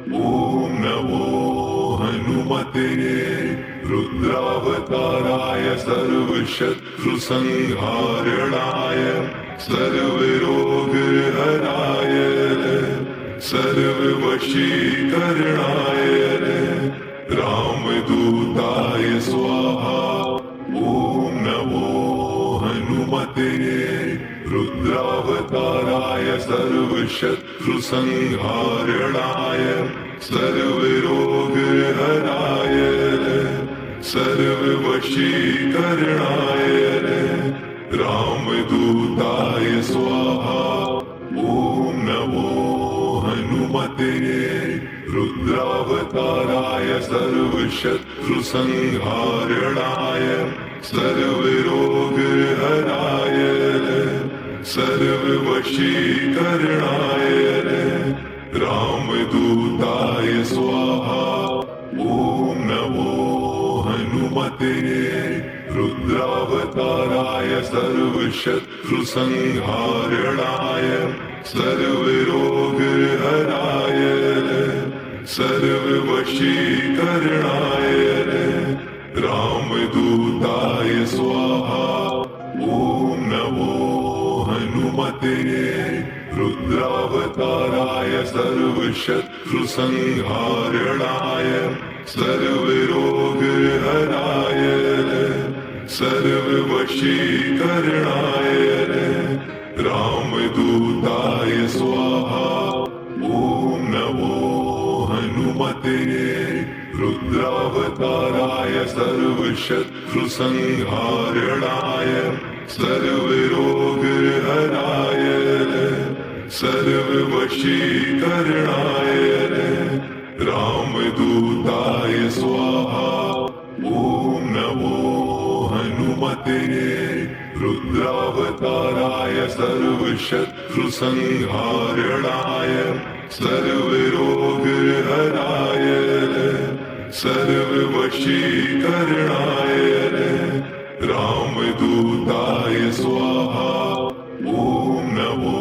ॐ नमो हनुमते रुद्रावताराय सर्वशत्रुसंहारणाय सर्वरोगहराय सर्ववशीकरणाय रामदूताय स्वाहा। ॐ नमो हनुमते रुद्रावताराय सर्वशत्रुसंहारणाय सर्वरोगहराय सर्ववशीकरणाय रामदूताय स्वाहा। ॐ नमो हनुमते रुद्रावताराय सर्वशत्रुसंहारणाय सर्वरोगहराय सर्ववशीकरणाय रामदूताय स्वाहा। ॐ नमो हनुमते रुद्रावताराय सर्वशत्रुसंहारणाय सर्वरोगहराय सर्ववशीकरणाय रामदूताय स्वाहा। ॐ नमो हनुमते रुद्रावताराय सर्वशत्रुसंहारणाय सर्वरोगहराय सर्ववशीकरणाय रामदूताय स्वाहा। ॐ नमो हनुमते रुद्रावताराय सर्वशत्रुसंहारणाय सर्वरोगहराय सर्ववशीकरणाय रामदूताय स्वाहा। ॐ नमो हनुमते रुद्रावताराय सर्वशत्रुसंहारणाय सर्वरोगहराय सर्ववशीकरणाय रामदूताय स्वाहा। ॐ नमो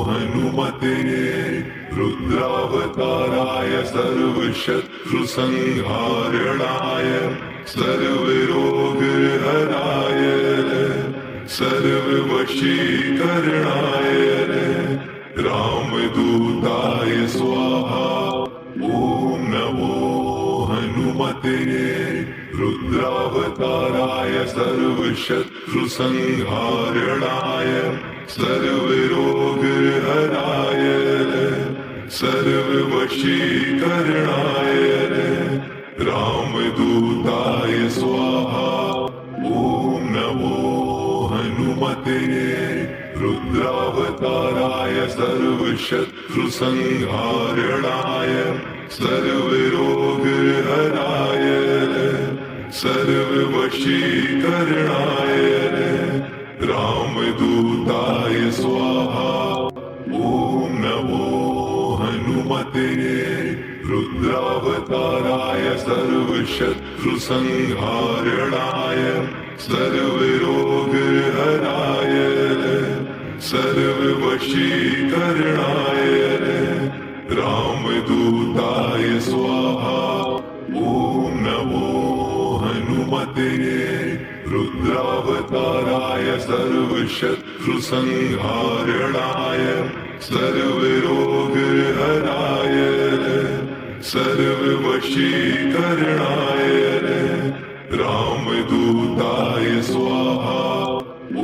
हनुमते रुद्रावताराय सर्वशत्रुसंहारणाय सर्वरोगहराय सर्ववशीकरणाय रामदूताय स्वाहा। ॐ नमो हनुमते रुद्रावताराय सर्वशत्रुसंहारणाय सर्वरोगहराय सर्ववशीकरणाय रामदूताय स्वाहा। ॐ नमो हनुमते रुद्रावताराय सर्वशत्रुसंहारणाय सर्वरोगहराय सर्ववशीकरणाय रामदूताय स्वाहा। ॐ नमो हनुमते रुद्रावताराय सर्वशत्रुसंहारणाय सर्वरोगहराय सर्ववशीकरणाय रामदूताय स्वाहा। ॐ नमो हनुमते रुद्रावताराय सर्वशत्रुसंहारणाय सर्वरोगहराय सर्ववशीकरणाय रामदूताय स्वाहा। ॐ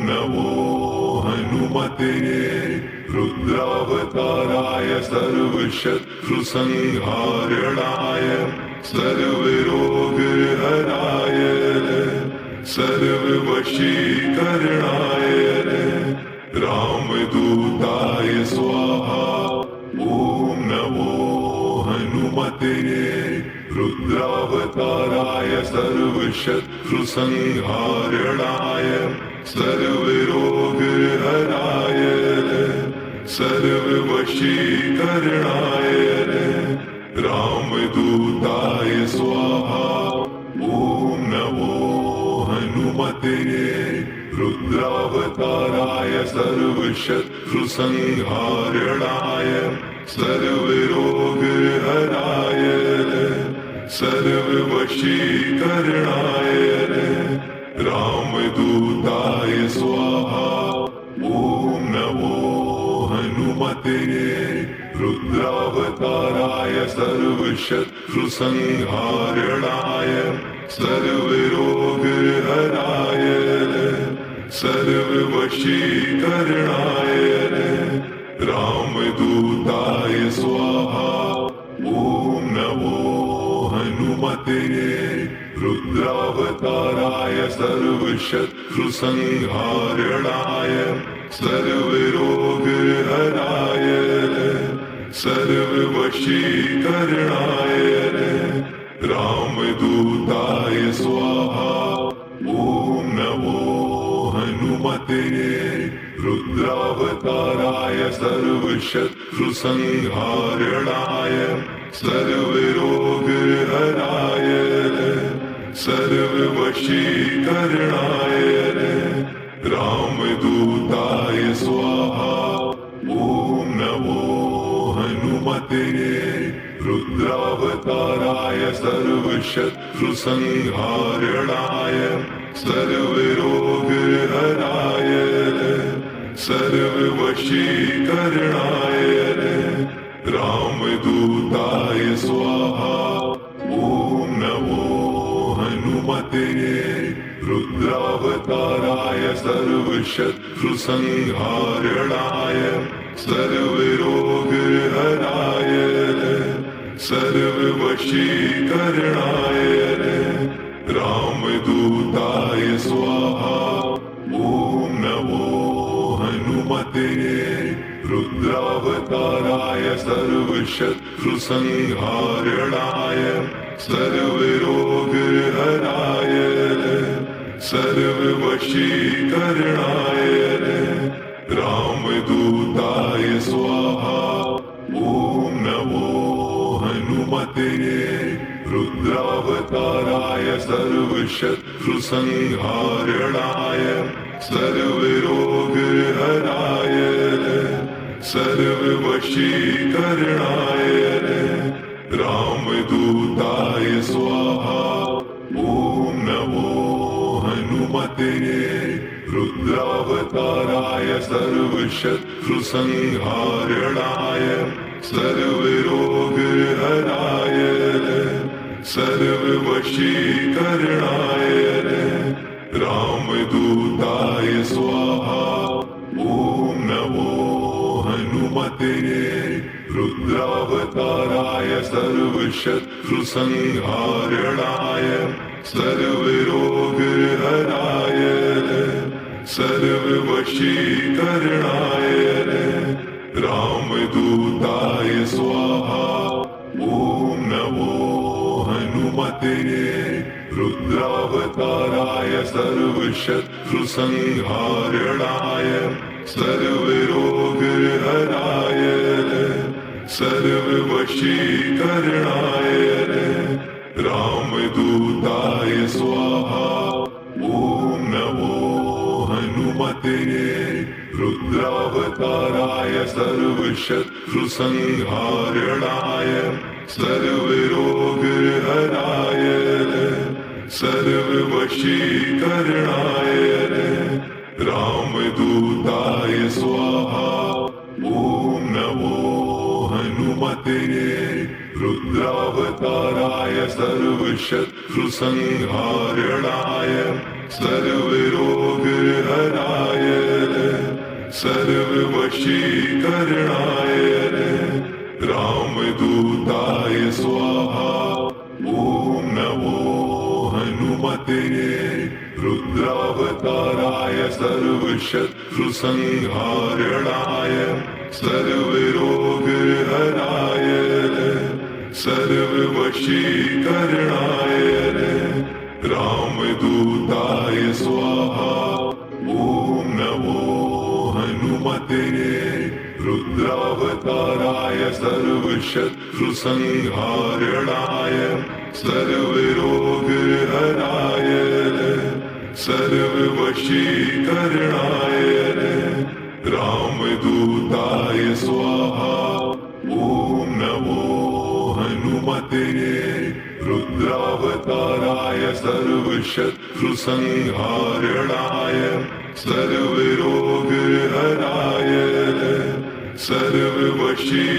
नमो हनुमते रुद्रावताराय सर्वशत्रुसंहारणाय सर्वरोगहराय सर्ववशीकरणाय रामदूताय स्वाहा। ॐ नमो हनुमते रुद्रावताराय सर्वशत्रुसंहारणाय सर्वरोगहराय सर्ववशीकरणाय रामदूताय स्वाहा। ॐ नमो हनुमते रुद्रावताराय सर्वशत्रुसंहारणाय सर्वरोगहराय सर्ववशीकरणाय रामदूताय स्वाहा। ॐ नमो हनुमते रुद्रावताराय सर्वशत्रुसंहारणाय सर्वरोगहराय सर्ववशीकरणाय रामदूताय स्वाहा। ॐ नमो हनुमते रुद्रावताराय सर्वशत्रुसंहारणाय सर्वरोगहराय सर्ववशीकरणाय रामदूताय स्वाहा। ॐ नमो हनुमते रुद्रावताराय सर्वशत्रुसंहारणाय सर्वरोगहराय सर्ववशीकरणाय रामदूताय स्वाहा। ॐ नमो हनुमते रुद्रावताराय सर्वशत्रुसंहारणाय सर्वरोगहराय सर्ववशीकरणाय रामदूताय स्वाहा। ॐ नमो हनुमते रुद्रावताराय सर्वशत्रुसंहारणाय सर्वरोगहराय सर्ववशीकरणाय रामदूताय स्वाहा। ॐ नमो हनुमते रुद्रावताराय सर्वशत्रुसंहारणाय सर्वरोगहराय सर्ववशीकरणाय रामदूताय स्वाहा। ॐ नमो हनुमते रुद्रावताराय सर्वशत्रुसंहारणाय सर्वरोगहराय सर्ववशीकरणाय रामदूताय स्वाहा। ॐ नमो हनुमते रुद्रावताराय सर्वशत्रुसंहारणाय सर्वरोगहराय सर्ववशीकरणाय रामदूताय स्वाहा। ॐ नमो हनुमते रुद्रावताराय सर्वशत्रुसंहारणाय सर्वरोगहराय सर्ववशीकरणाय रामदूताय स्वाहा। ॐ नमो हनुमते रुद्रावताराय सर्वशत्रुसंहारणाय सर्वरोगहराय सर्ववशीकरणाय रामदूताय स्वाहा। ॐ नमो हनुमते रुद्रावताराय सर्वशत्रुसंहारणाय सर्वरोगहराय सर्ववशीकरणाय रामदूताय स्वाहा। ॐ नमो हनुमते रुद्रावताराय सर्वशत्रुसंहारणाय सर्वरोगहराय सर्ववशीकरणाय रामदूताय स्वाहा। ॐ नमो हनुमते रुद्रावताराय सर्वशत्रुसंहारणाय सर्वरोगहराय सर्ववशीकरणाय रामदूताय स्वाहा। ॐ नमो हनुमते रुद्रावताराय सर्वशत्रुसंहारणाय सर्वरोगहराय सर्ववशीकरणाय रामदूताय स्वाहा। ॐ नमो हनुमते रुद्रावताराय सर्वसंहारणाय सर्वशत्रुसंहारणाय सर्वरोगहराय सर्ववशीकरणाय